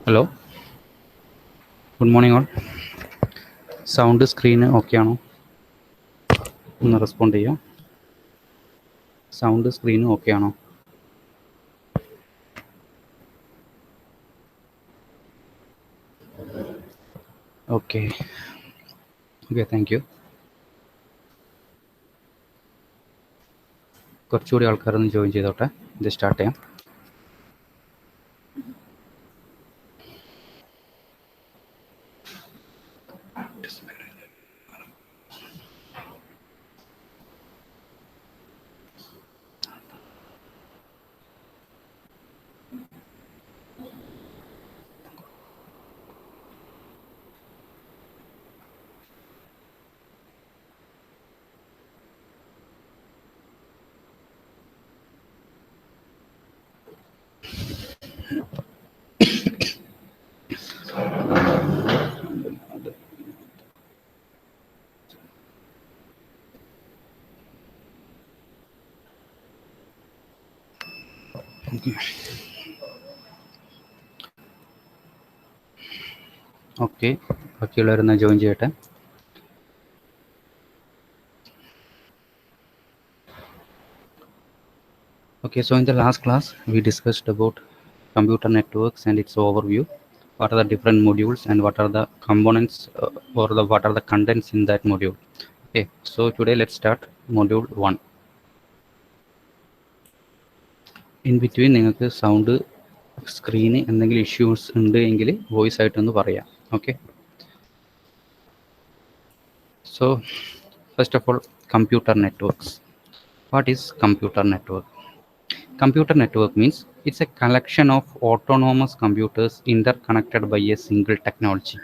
Hello, good morning all. Sound screen okay ആണോ? ഒന്ന് respond ചെയ്യാം. സൗണ്ട് സ്ക്രീന് ഓക്കെ ആണോ? Okay okay, thank you. കുറച്ചുകൂടി ആൾക്കാരൊന്ന് ജോയിൻ ചെയ്തോട്ടെ. ഇത് സ്റ്റാർട്ട് ചെയ്യാം. ഓക്കെ, ബാക്കിയുള്ളവരൊന്ന് ജോയിൻ ചെയ്യട്ടെ. Okay, so in the last class, we discussed about computer networks and its overview. What are the different modules and what are the components what are the contents in that module? Okay, so today let's start module 1. In between നിങ്ങൾക്ക് sound screen എന്തെങ്കിലും issues ഉണ്ട് എങ്കിൽ voice ആയിട്ടൊന്ന് പറയാം. Okay, so first of all, computer networks. What is computer network? Computer network means it's a collection of autonomous computers interconnected by a single technology.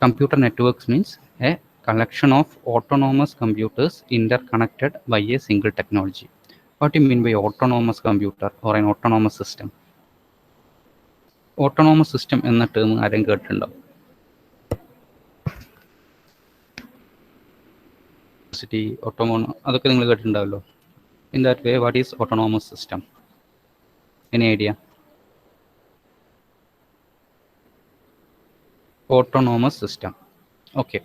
Computer networks means a collection of autonomous computers interconnected by a single technology. What do you mean by autonomous computer or an autonomous system? Autonomous system എന്ന term ആരെങ്കിലും കേട്ടിട്ടുണ്ടോ? അതൊക്കെ നിങ്ങൾ കേട്ടിട്ടുണ്ടാവല്ലോ. In that way, what is autonomous system? Any idea? Autonomous system. Okay,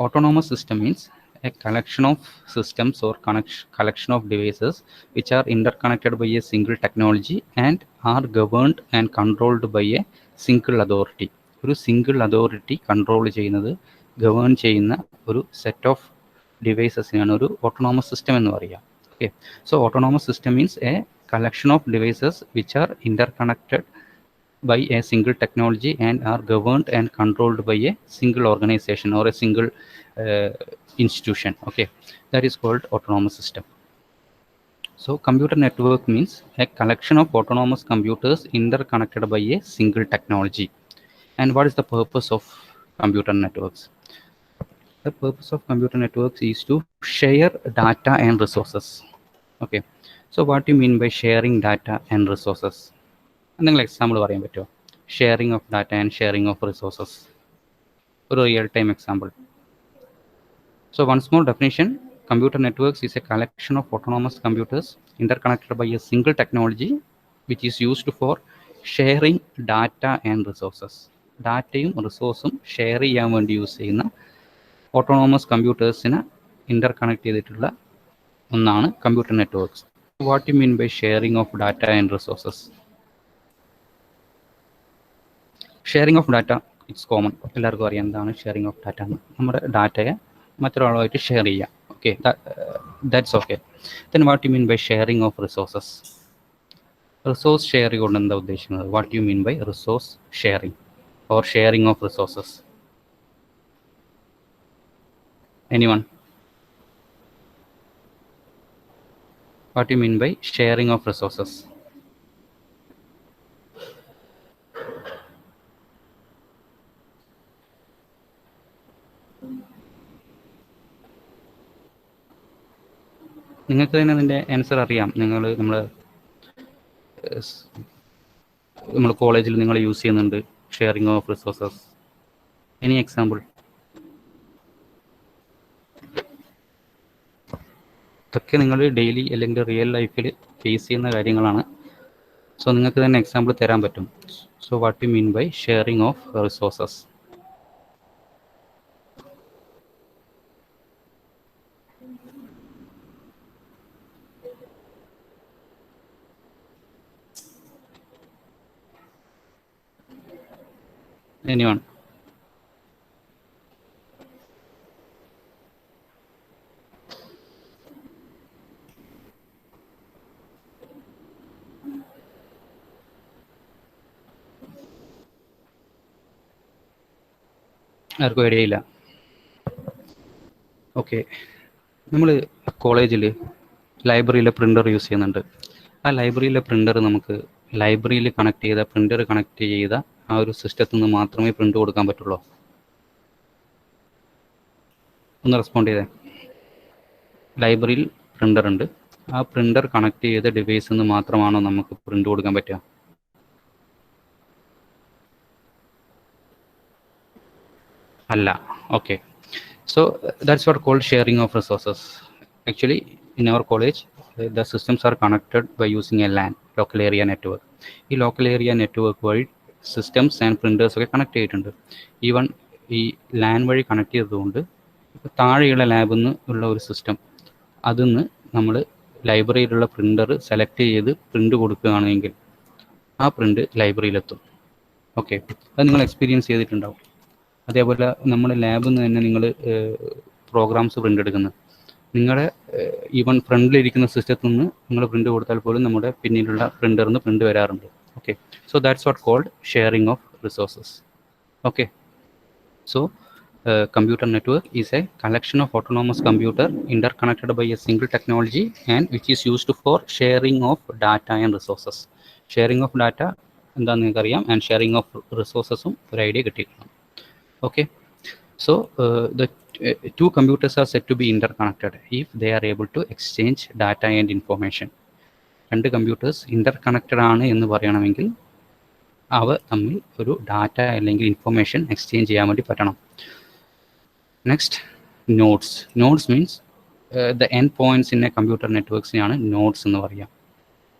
autonomous system means a collection of systems or collection of devices which are interconnected by a single technology and are governed and controlled by a single authority. ഒരു single authority control ചെയ്യുന്നത്, govern ചെയ്യുന്ന ഒരു set of ഡിവൈസസിനാണ് ഒരു autonomous system എന്ന് പറയുക. Okay, so autonomous system means A collection of devices which are interconnected by a single technology and are governed and controlled by a single organization or a single institution. Okay, that is called autonomous system. So computer network means a collection of autonomous computers interconnected by a single technology. And what is the purpose of computer networks? The purpose of computer networks is to share data and resources. Okay, so what do you mean by sharing data and resources? എന്തെങ്കിലും example പറയാൻ പറ്റുമോ? Sharing of data and sharing of resources, ഒരു real time example. So once more definition, computer networks is a collection of autonomous computers interconnected by a single technology which is used for sharing data and resources. ഡാറ്റയും റിസോഴ്സും share ചെയ്യാൻ വേണ്ടി use ചെയ്യുന്ന autonomous കമ്പ്യൂട്ടേഴ്സിനെ interconnect ചെയ്തിട്ടുള്ള ഒന്നാണ് computer networks. What you mean by sharing of data and resources? Sharing of data it's common, എല്ലാവർക്കും അറിയാം എന്താണ് sharing of data എന്ന്. നമ്മുടെ ഡാറ്റയെ മറ്റൊരാളുമായിട്ട് ഷെയർ ചെയ്യാം. Okay, that's okay. Then what you mean by sharing of resources? Resource share കൊണ്ട് എന്താ ഉദ്ദേശിക്കുന്നത്? What you mean by resource sharing or sharing of resources? Anyone? What you mean by sharing of resources? നിങ്ങൾക്ക് തന്നെ അതിൻ്റെ answer അറിയാം. നമ്മൾ കോളേജിൽ നിങ്ങൾ യൂസ് ചെയ്യുന്നുണ്ട് sharing of resources. Any example? ഇതൊക്കെ നിങ്ങൾ ഡെയിലി അല്ലെങ്കിൽ റിയൽ ലൈഫിൽ ഫേസ് ചെയ്യുന്ന കാര്യങ്ങളാണ്. സോ നിങ്ങൾക്ക് തന്നെ എക്സാമ്പിൾ തരാൻ പറ്റും. So what do you mean by sharing of resources? Anyone? ആർക്കും ഐഡിയ ഇല്ല. ഓക്കെ, നമ്മൾ കോളേജിൽ ലൈബ്രറിയിലെ പ്രിൻ്റർ യൂസ് ചെയ്യുന്നുണ്ട്. ആ ലൈബ്രറിയിലെ പ്രിൻ്റർ നമുക്ക് ലൈബ്രറിയിൽ കണക്ട് ചെയ്ത പ്രിൻ്റർ കണക്ട് ചെയ്ത ആ ഒരു സിസ്റ്റത്തിൽ നിന്ന് മാത്രമേ പ്രിൻ്റ് കൊടുക്കാൻ പറ്റുള്ളൂ. ഒന്ന് റെസ്പോണ്ട് ചെയ്തേ. ലൈബ്രറിയിൽ പ്രിൻ്റർ ഉണ്ട്, ആ പ്രിൻ്റർ കണക്ട് ചെയ്ത ഡിവൈസിൽ നിന്ന് മാത്രമാണോ നമുക്ക് പ്രിൻ്റ് കൊടുക്കാൻ പറ്റുക? അല്ല. Okay, so that's what called sharing of resources. Actually, in our college, the systems are connected by using a LAN, local area network. ഈ ലോക്കൽ ഏരിയ നെറ്റ്വർക്ക് വഴി സിസ്റ്റംസ് ആൻഡ് പ്രിൻറ്റേഴ്സ് ഒക്കെ കണക്ട് ചെയ്തിട്ടുണ്ട്. Even ഈ LAN വഴി connect ചെയ്തതുകൊണ്ട് ഇപ്പോൾ താഴെയുള്ള ലാബിൽ നിന്ന് ഉള്ള ഒരു സിസ്റ്റം, അതിൽ നിന്ന് നമ്മൾ ലൈബ്രറിയിലുള്ള പ്രിൻ്റർ സെലക്ട് ചെയ്ത് പ്രിൻ്റ് കൊടുക്കുകയാണെങ്കിൽ ആ പ്രിൻ്റ് ലൈബ്രറിയിലെത്തും. ഓക്കെ, അത് നിങ്ങൾ എക്സ്പീരിയൻസ് ചെയ്തിട്ടുണ്ടാവും. അതേപോലെ നമ്മുടെ ലാബിൽ നിന്ന് തന്നെ നിങ്ങൾ പ്രോഗ്രാംസ് പ്രിൻ്റ് എടുക്കുന്നത്, നിങ്ങളുടെ ഈവൻ ഫ്രണ്ടിലിരിക്കുന്ന സിസ്റ്റത്തിൽ നിന്ന് നിങ്ങൾ പ്രിൻ്റ് കൊടുത്താൽ പോലും നമ്മുടെ പിന്നിലുള്ള പ്രിൻ്ററിൽ നിന്ന് പ്രിൻ്റ് വരാറുണ്ട്. Okay, so that's what called sharing of resources. Okay, so computer network is a collection of autonomous computer interconnected by a single technology and which is used for sharing of data and resources. Sharing of data എന്താണെന്ന് നിങ്ങൾക്കറിയാം, and sharing of റിസോഴ്സസും ഒരു idea കിട്ടിയിട്ടുണ്ട്. Okay, so the two computers are said to be interconnected if they are able to exchange data and information. രണ്ട് computers interconnected ആണ് എന്ന് പറയണമെങ്കിൽ അവ തമ്മിൽ ഒരു ഡാറ്റ അല്ലെങ്കിൽ ഇൻഫർമേഷൻ എക്സ്ചേഞ്ച് ചെയ്യാൻ വേണ്ടി പറ്റണം. Next, nodes. Nodes means the end points in a computer നെറ്റ്വർക്സിനെയാണ് നോഡ്സ് എന്ന് പറയാം.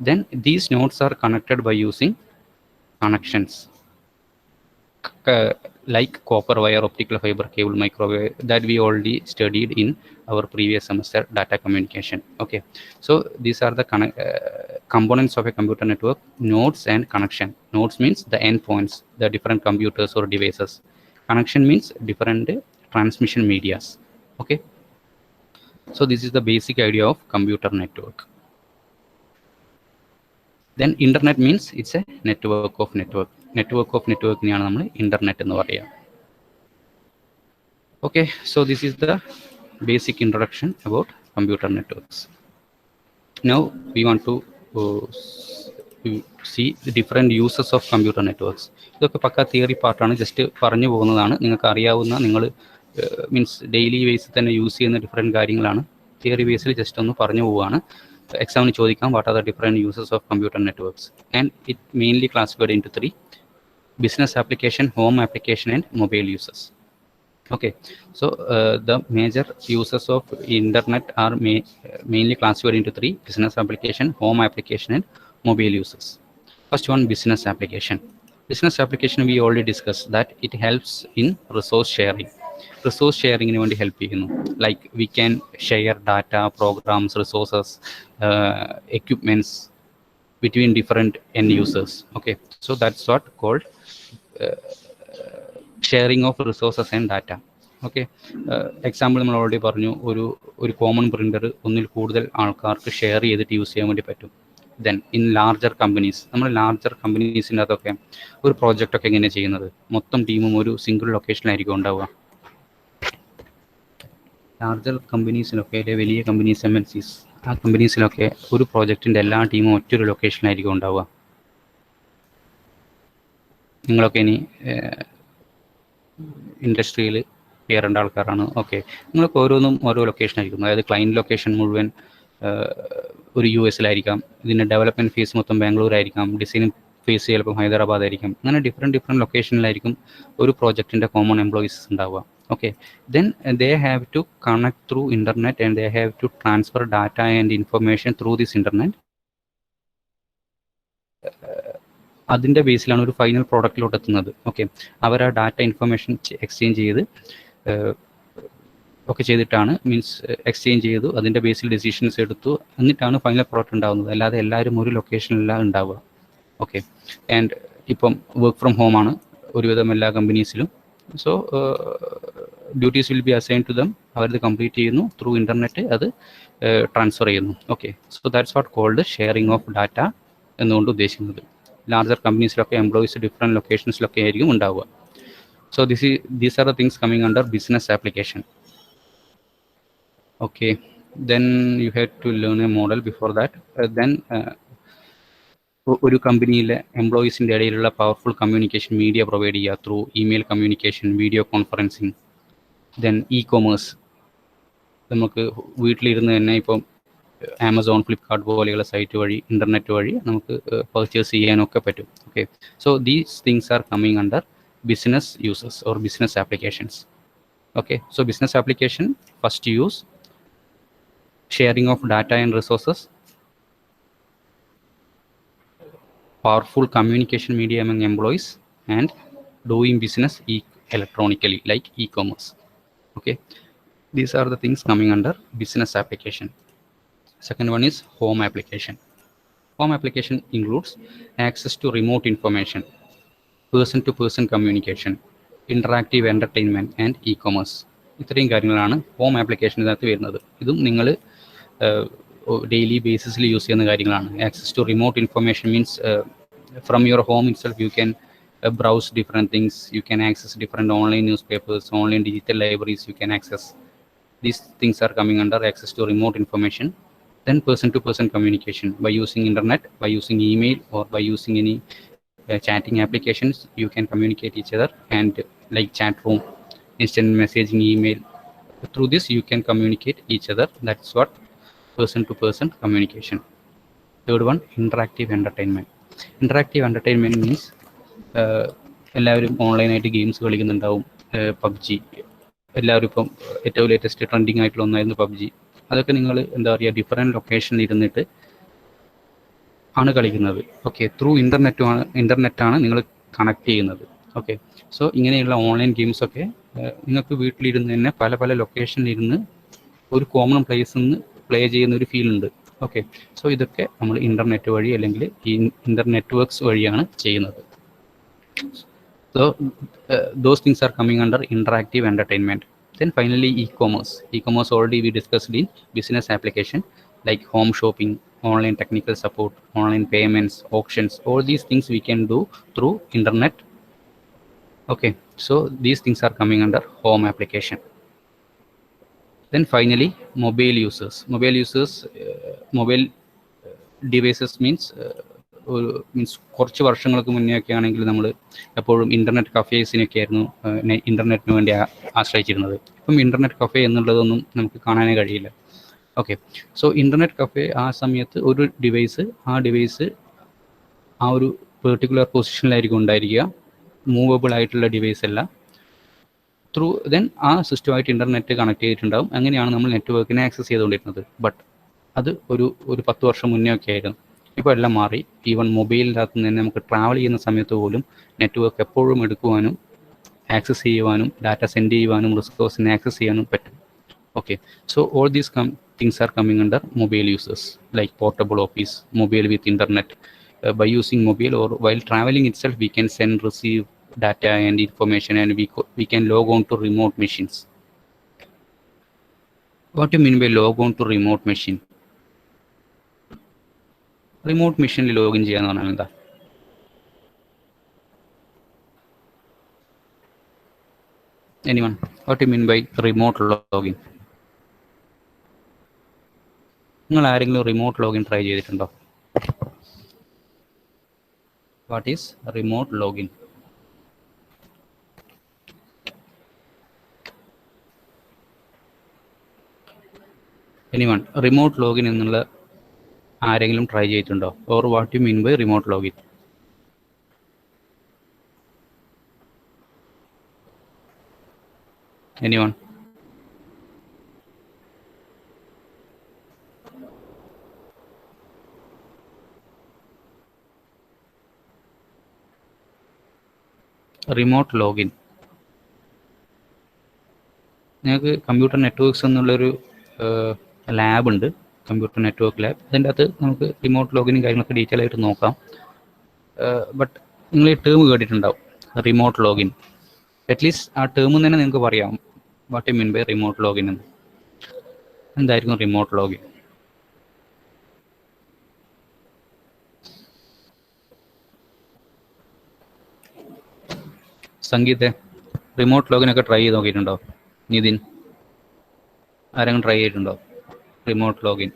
Then these nodes are connected by using connections like copper wire, optical fiber cable, microwave, that we already studied in our previous semester, data communication. Okay, so these are the components of a computer network: nodes and connection. Nodes means the endpoints, the different computers or devices. Connection means different transmission medias. Okay, so this is the basic idea of computer network. Then internet means it's a network of network. Network of network neയാണ് നമ്മൾ internet എന്ന് പറയുക. Okay, so this is the basic introduction about computer networks. Now we want to see the different uses of computer networks. ഇതൊക്കെ പക്ക theory പാർട്ടാണ്, just പറഞ്ഞു പോകുന്നതാണ്. നിങ്ങൾക്ക് അറിയാവുന്ന, നിങ്ങൾ മീൻസ് ഡെയിലി ബേസിൽ തന്നെ യൂസ് ചെയ്യുന്ന ഡിഫറെൻറ്റ് കാര്യങ്ങളാണ്. തിയറി ബേസിൽ ജസ്റ്റ് ഒന്ന് പറഞ്ഞു പോവുകയാണ്. എക്സാമിന് ചോദിക്കാം, what are the different uses of computer networks, and it mainly classified into 3: business application, home application, and mobile uses. Okay, so the major uses of internet are mainly classified into 3: business application, home application, and mobile uses. First one, business application. Business application we already discussed that it helps in resource sharing. Resource sharing in വേണ്ടി help ചെയ്യുന്നു. Like we can share data, programs, resources, equipments between different end users. Okay, so that's what called sharing of resources and data. Okay, example നമ്മൾ already പറഞ്ഞു, ഒരു common printer ഒന്നിൽ കൂടുതൽ ആൾക്കാർക്ക് share ചെയ്തിട്ട് use ചെയ്യാൻ വേണ്ടി പറ്റും. ദെൻ ഇൻ ലാർജർ കമ്പനീസ്, നമ്മൾ ലാർജർ കമ്പനീസിൻ്റെ അകത്തൊക്കെ ഒരു പ്രോജക്റ്റൊക്കെ എങ്ങനെയാണ് ചെയ്യുന്നത്, മൊത്തം ടീമും ഒരു സിംഗിൾ ലൊക്കേഷനിലായിരിക്കും ഉണ്ടാവുക. ലാർജർ കമ്പനീസിലൊക്കെ, അല്ലെങ്കിൽ വലിയ കമ്പനീസ്, MNCs, ആ കമ്പനീസിലൊക്കെ ഒരു പ്രോജക്റ്റിൻ്റെ എല്ലാ ടീമും ഒറ്റൊരു ലൊക്കേഷനിലായിരിക്കും ഉണ്ടാവുക. നിങ്ങളൊക്കെ ഇനി ഇൻഡസ്ട്രിയിൽ കയറേണ്ട ആൾക്കാരാണ്. ഓക്കെ, നിങ്ങൾക്ക് ഓരോന്നും ഓരോ ലൊക്കേഷനായിരിക്കും. അതായത് ക്ലയൻറ്റ് ലൊക്കേഷൻ മുഴുവൻ ഒരു US-ലായിരിക്കാം, ഇതിൻ്റെ ഡെവലപ്മെൻറ്റ് ഫേസ് മൊത്തം ബാംഗ്ലൂരായിരിക്കാം, ഡിസൈനിങ് ഫേസ് ചിലപ്പോൾ ഹൈദരാബാദ് ആയിരിക്കും. അങ്ങനെ ഡിഫറെൻറ്റ് ലൊക്കേഷനിലായിരിക്കും ഒരു പ്രോജക്റ്റിൻ്റെ കോമൺ എംപ്ലോയീസ് ഉണ്ടാവുക. Okay, then they have to connect through internet and they have to transfer data and information through this internet അതിൻ്റെ ബേസിലാണ് ഒരു ഫൈനൽ പ്രോഡക്റ്റിലോട്ട് എത്തുന്നത്. ഓക്കെ, അവർ ആ ഡാറ്റ ഇൻഫർമേഷൻ എക്സ്ചേഞ്ച് ചെയ്ത് ഒക്കെ ചെയ്തിട്ടാണ്, മീൻസ് എക്സ്ചേഞ്ച് ചെയ്തു, അതിൻ്റെ ബേസിൽ ഡെസിഷൻസ് എടുത്തു, എന്നിട്ടാണ് ഫൈനൽ പ്രോഡക്റ്റ് ഉണ്ടാകുന്നത്. അല്ലാതെ എല്ലാവരും ഒരു ലൊക്കേഷനിലല്ല ഉണ്ടാവുക. ഓക്കെ, ആൻഡ് ഇപ്പം വർക്ക് ഫ്രം ഹോം ആണ് ഒരുവിധം എല്ലാ കമ്പനീസിലും. So duties will be assign to them. അവരത് കംപ്ലീറ്റ് ചെയ്യുന്നു, ത്രൂ ഇൻ്റർനെറ്റ് അത് ട്രാൻസ്ഫർ ചെയ്യുന്നു. Okay, so that's what called sharing of data എന്നുകൊണ്ട് ഉദ്ദേശിക്കുന്നത്. ലാർജർ കമ്പനീസിലൊക്കെ എംപ്ലോയീസ് ഡിഫറെൻറ്റ് ലൊക്കേഷൻസിലൊക്കെ ആയിരിക്കും ഉണ്ടാവുക. So these are the things coming under business application. Okay, then you had to learn a model before that. Then ഒരു കമ്പനിയിലെ എംപ്ലോയീസിൻ്റെ ഇടയിലുള്ള powerful communication media provide ചെയ്യുക through email communication, video conferencing. Then e-commerce, നമുക്ക് വീട്ടിലിരുന്ന് തന്നെ ഇപ്പം Amazon, Flipkart പോലെയുള്ള site വഴി, ഇൻ്റർനെറ്റ് വഴി നമുക്ക് പർച്ചേസ് ചെയ്യാനൊക്കെ പറ്റും. Okay, so these things are coming under business uses or business applications. Okay, so business application first use sharing of data and resources, powerful communication media among employees, and doing business electronically like e-commerce. Okay, these are the things coming under business application. Second one is home application. Home application includes access to remote information, person to person communication, interactive entertainment and e-commerce. ഇത്രയും കാര്യങ്ങളാണ് home ആപ്ലിക്കേഷനകത്ത് വരുന്നത്. ഇതും നിങ്ങൾ daily ബേസിസിൽ use ചെയ്യുന്ന കാര്യങ്ങളാണ്. Access to remote information means from your home itself you can browse different things, you can access different online newspapers, online digital libraries you can access. These things are coming under access to remote information. Then person to person communication by using internet, by using email, or by using any chatting applications. You can communicate each other, and like chat room, instant messaging, email, through this you can communicate each other. That's what person to person communication. Third one, interactive entertainment. Interactive entertainment means എല്ലാവരും ഓൺലൈനായിട്ട് games കളിക്കുന്നുണ്ടാവും. PUBG, എല്ലാവരും ഇപ്പം ഏറ്റവും latest trending ആയിട്ടുള്ള ഒന്നായിരുന്നു PUBG. അതൊക്കെ നിങ്ങൾ എന്താ പറയുക, ഡിഫറെൻറ്റ് ലൊക്കേഷനിൽ ഇരുന്നിട്ട് ആണ് കളിക്കുന്നത്. ഓക്കെ, ത്രൂ ഇൻ്റർനെറ്റാണ് നിങ്ങൾ കണക്ട് ചെയ്യുന്നത്. ഓക്കെ, സോ ഇങ്ങനെയുള്ള ഓൺലൈൻ ഗെയിംസൊക്കെ നിങ്ങൾക്ക് വീട്ടിലിരുന്ന് തന്നെ പല പല ലൊക്കേഷനിൽ ഇരുന്ന് ഒരു കോമൺ പ്ലേസിൽ നിന്ന് പ്ലേ ചെയ്യുന്ന ഒരു ഫീൽ ഉണ്ട്. ഓക്കെ, സോ ഇതൊക്കെ നമ്മൾ ഇൻ്റർനെറ്റ് വഴി അല്ലെങ്കിൽ ഈ നെറ്റ്വർക്ക്സ് വഴിയാണ് ചെയ്യുന്നത്. So those things are coming under interactive entertainment. Then finally e-commerce. E-commerce already we discussed in business application, like home shopping, online technical support, online payments, auctions. All these things we can do through internet. Okay, so these things are coming under home application. Then finally mobile users. Mobile devices means കുറച്ച് വർഷങ്ങൾക്ക് മുന്നേ ഒക്കെ ആണെങ്കിൽ നമ്മൾ എപ്പോഴും internet കഫേസിനൊക്കെ ആയിരുന്നു ഇൻ്റർനെറ്റിന് വേണ്ടി ആശ്രയിച്ചിരുന്നത്. ഇപ്പം ഇൻ്റർനെറ്റ് കഫേ എന്നുള്ളതൊന്നും നമുക്ക് കാണാനേ കഴിയില്ല. ഓക്കെ, സോ ഇൻ്റർനെറ്റ് കഫേ ആ സമയത്ത് ഒരു ഡിവൈസ് ആ ഒരു പെർട്ടിക്കുലർ പൊസിഷനിലായിരിക്കും ഉണ്ടായിരിക്കുക, മൂവബിൾ ആയിട്ടുള്ള ഡിവൈസ് അല്ല. ത്രൂ ദെൻ ആ സിസ്റ്റമായിട്ട് ഇൻ്റർനെറ്റ് കണക്ട് ചെയ്തിട്ടുണ്ടാകും. അങ്ങനെയാണ് നമ്മൾ നെറ്റ്വർക്കിനെ ആക്സസ് ചെയ്തുകൊണ്ടിരുന്നത്. ബട്ട് അത് ഒരു 10 വർഷം മുന്നേ ഒക്കെ ആയിരുന്നു. ഇപ്പോൾ എല്ലാം മാറി. ഈവൻ മൊബൈലിനകത്ത് നിന്ന് തന്നെ നമുക്ക് ട്രാവൽ ചെയ്യുന്ന സമയത്ത് പോലും നെറ്റ്വർക്ക് എപ്പോഴും എടുക്കുവാനും ആക്സസ് ചെയ്യുവാനും ഡാറ്റ സെൻഡ് ചെയ്യുവാനും റിസോഴ്സിനെ ആക്സസ് ചെയ്യാനും പറ്റും. Okay, so all these things are coming under mobile users, like portable office, mobile with internet. By using mobile or while traveling itself, we can send, receive data and information, and we can log on to remote machines. What do you mean by log on to remote machine? Remote മെഷീനിൽ login ചെയ്യാന്ന് പറഞ്ഞാൽ എന്താ? Anyone, what you mean by remote login? നിങ്ങൾ ആരെങ്കിലും remote login try ചെയ്തിട്ടുണ്ടോ? What is remote login? Anyone, remote login എന്നുള്ള ആരെങ്കിലും try ചെയ്തിട്ടുണ്ടോ? Or what you mean by remote login? Anyone? Remote login. നിങ്ങൾക്ക് കമ്പ്യൂട്ടർ നെറ്റ്വർക്ക്സ് എന്നുള്ളൊരു ലാബ് ഉണ്ട്, computer network lab. അതിൻ്റെ അകത്ത് നമുക്ക് റിമോട്ട് ലോഗിനും കാര്യങ്ങളൊക്കെ ഡീറ്റെയിൽ ആയിട്ട് നോക്കാം. ബട്ട് നിങ്ങൾ ഈ ടേം കേട്ടിട്ടുണ്ടാവും, റിമോട്ട് ലോഗിൻ. അറ്റ്ലീസ്റ്റ് ആ ടേമിൽ തന്നെ നിങ്ങൾക്ക് പറയാം what you mean by remote login എന്ന്. എന്തായിരിക്കും റിമോട്ട് ലോഗിൻ? സംഗീത, റിമോട്ട് ലോഗിനൊക്കെ ട്രൈ ചെയ്ത് നോക്കിയിട്ടുണ്ടോ? നിതിൻ, ആരെങ്കിലും ട്രൈ ചെയ്തിട്ടുണ്ടോ remote login?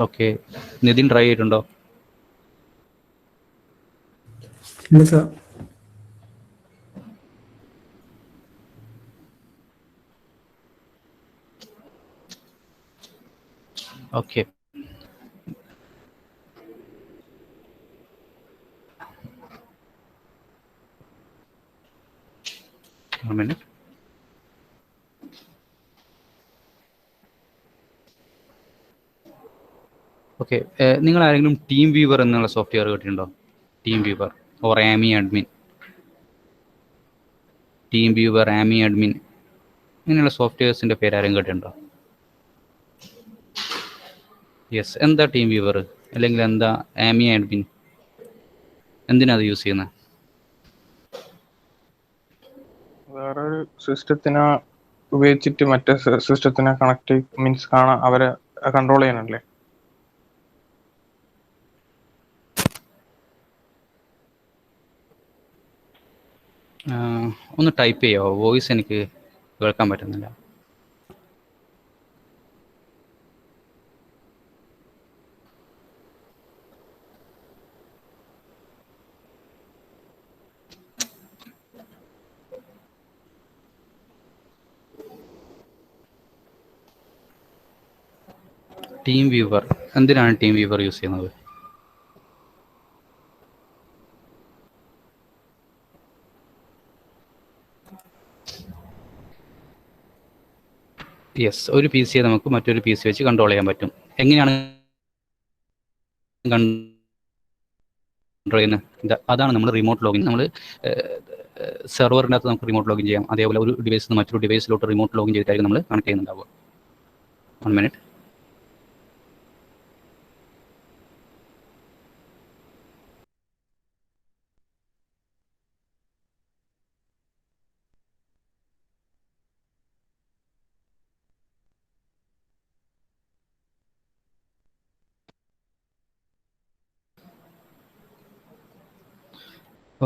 Okay, Nithin try ചെയ്തിട്ടുണ്ടോ? ഇല്ല സർ. Okay, minute. ഓക്കെ, നിങ്ങൾ ആരെങ്കിലും ടീം വ്യൂവർ എന്നുള്ള സോഫ്റ്റ്വെയർ കേട്ടിട്ടുണ്ടോ? TeamViewer or Ammyy Admin. TeamViewer, Ammyy Admin, ഇങ്ങനെയുള്ള സോഫ്റ്റ്വെയർസിൻ്റെ പേര് ആരെങ്കിലും കേട്ടിട്ടുണ്ടോ? യെസ്. എന്താ ടീം വ്യൂവർ അല്ലെങ്കിൽ എന്താ ആമി അഡ്മിൻ? എന്തിനാ അത് യൂസ് ചെയ്യുന്നത്? വേറൊരു സിസ്റ്റത്തിനെ ഉപയോഗിച്ചിട്ട് മറ്റേ സിസ്റ്റത്തിനെ കണക്ട് മീൻസ് കാണാൻ അവരെ കൺട്രോൾ ചെയ്യാനല്ലേ? ഒന്ന് ടൈപ്പ് ചെയ്യാമോ? വോയിസ് എനിക്ക് കേൾക്കാൻ പറ്റുന്നില്ല. ടീം വ്യൂവർ, എന്തിനാണ് ടീം വ്യൂവർ യൂസ് ചെയ്യുന്നത്? യെസ്, ഒരു പി സിയെ നമുക്ക് മറ്റൊരു പി സി വെച്ച് കൺട്രോൾ ചെയ്യാൻ പറ്റും. എങ്ങനെയാണ് കൺട്രോൾ ചെയ്യുന്നത്? അതാണ് നമ്മൾ റിമോട്ട് ലോഗിൻ. നമ്മൾ സെർവറിൻ്റെ അകത്ത് നമുക്ക് റിമോട്ട് ലോഗിൻ ചെയ്യാം. അതേപോലെ ഒരു ഡിവൈസിൽ നിന്ന് മറ്റൊരു ഡിവൈസിലോട്ട് റിമോട്ട് ലോഗിൻ ചെയ്തിട്ടായിരിക്കും നമ്മൾ കണക്ട് ചെയ്യുന്നുണ്ടാവുക. 1 minute.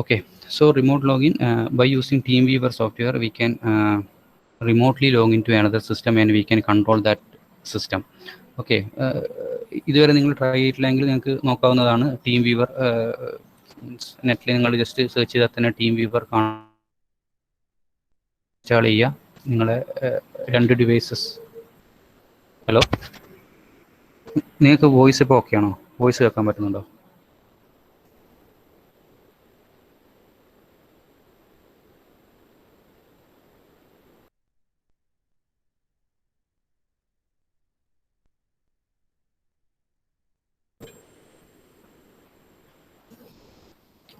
Okay, so remote login, by using TeamViewer software, we can remotely log into another system and we can control that system. Okay, ഇതുവരെ നിങ്ങൾ ട്രൈ ചെയ്തിട്ടില്ലെങ്കിൽ നിങ്ങൾക്ക് നോക്കാവുന്നതാണ്. ടീം വ്യൂവർ നെറ്റിൽ നിങ്ങൾ ജസ്റ്റ് സെർച്ച് ചെയ്താൽ തന്നെ ടീം വ്യൂവർ ഇൻസ്റ്റാൾ ചെയ്യുക. നിങ്ങളെ 2 ഡിവൈസസ്. ഹലോ, നിങ്ങൾക്ക് വോയിസ് ഇപ്പോൾ ഓക്കെ ആണോ? വോയിസ് കേൾക്കാൻ പറ്റുന്നുണ്ടോ?